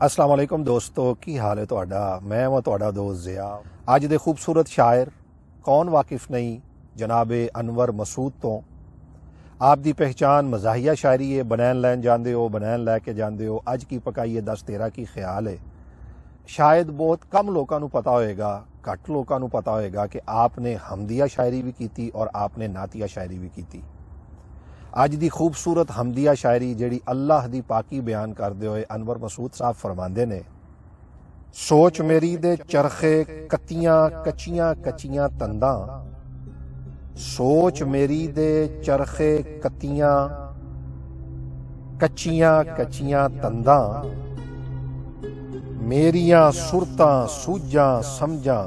अस्सलाम वालेकुम दोस्तों, की हाल है तुहाडा। मैं वां तुहाडा दोस्त ज़िया। अज दे खूबसूरत शायर कौन वाकिफ नहीं जनाब अनवर मसूद तो। आप दी पहचान मज़ाहिया शायरी है, बनैन लैन जाते हो, बनैन लैके जाते हो। अज की पकाई है 10-13 की ख्याल है। शायद बहुत कम लोगों को पता होएगा, घट लोगों को पता होएगा कि आपने हमदिया शायरी भी की थी और आपने नातिया शायरी भी की थी। अज दी खूबसूरत हमदिया शायरी जिहड़ी अल्लाह दी पाकी बयान करदे होए अनवर मसूद साहब फरमांदे ने, सोच मेरी दे चरखे कत्तियां कच्चियां कच्चियां तंदां, सोच मेरी दे चरखे कत्तियां कच्चियां कच्चियां तंदां, मेरियां सुरतां सूझां समझां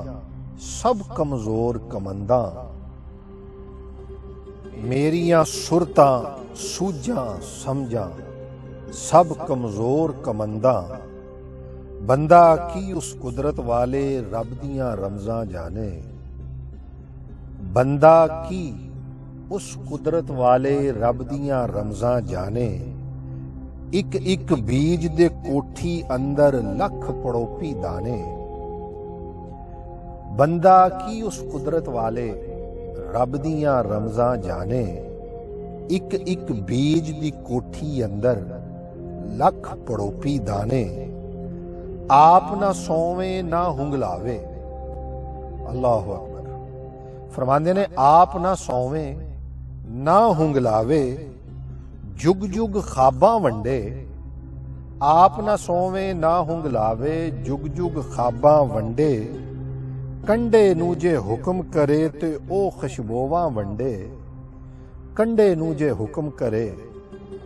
सब कमजोर कमंदां, मेरियां सुरतां सूझां समझां सब कमजोर कमंदां, बंदा की उस कुदरत वाले रब दियां रमजां जाने, बंदा की उस कुदरत वाले रब दियां रमजां जाने, एक एक बीज दे कोठी अंदर लख पड़ोपी दाने, बंदा की उस कुदरत वाले रब दियां रमजां जाने, एक एक बीज दी कोठी अंदर लख पड़ोपी दाने, आप ना सोवे ना हुंगलावे। अल्लाह अकबर। फरमांदे ने आप ना सोवे ना हुंगलावे, जुग जुग खाबा वंडे, आप ना सोवे ना हुंगलावे, जुग जुग खाबा वंडे, कंडे नू जे हुक्म करे ते ओ खुशबोवां वंडे, कंडे नू जे हुक्म करे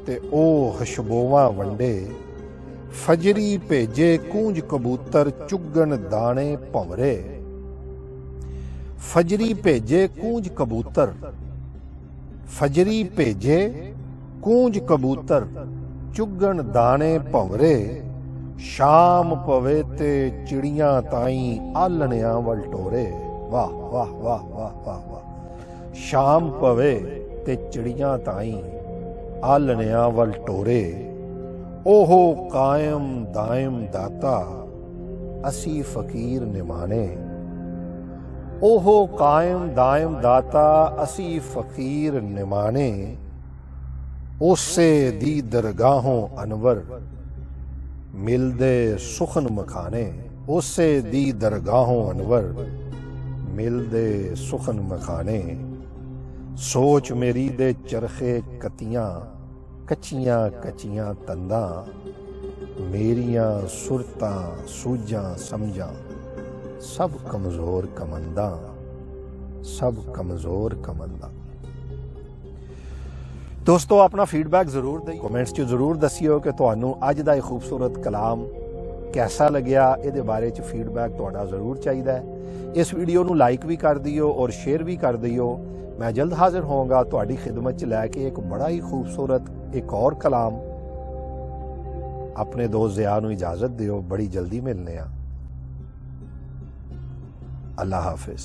ते ओ खुशबोवां वंडे, फजरी भेजे कूंज कबूतर चुगन दाने भंवरे, फजरी भेजे कूंज कबूतर, फजरी भेजे कूंज कबूतर चुगन दाने भंवरे, शाम पवे ते चिड़ियां ताई आलणियां वल टोरे। वाह वाह वाह वाह वाह वाह। शाम पवे ते चिड़ियां ताई आलणियां वल टोरे, ओहो कायम दायम दाता असी फकीर निमाने, ओहो कायम दायम दाता असी फकीर निमाने, ओसे दी दरगाहों अनवर मिलदे सुखन मखाने, ओसे दी दरगाहों अनवर मिलदे सुखन मखाने, सोच मेरी दे चरखे कतियां कच्चियां कच्चियां तंदां, मेरियां सुरतां सूझां समझां सब कमजोर कमंदां, सब कमजोर कमंदां। दोस्तों अपना फीडबैक जरूर दे कमेंट्स च जरूर दसियो कि तुहानू अज दा खूबसूरत कलाम कैसा लग्या। इहदे बारे च फीडबैक तुहाडा जरूर चाहिदा है। इस वीडियो नू लाइक भी कर दियो और शेयर भी कर दियो। मैं जल्द हाजिर होऊंगा तुहाडी खिदमत च लैके एक बड़ा ही खूबसूरत एक और कलाम। अपने दोस्त ज़िया नू इजाजत दियो, बड़ी जल्दी मिलने आ। अल्लाह हाफिज।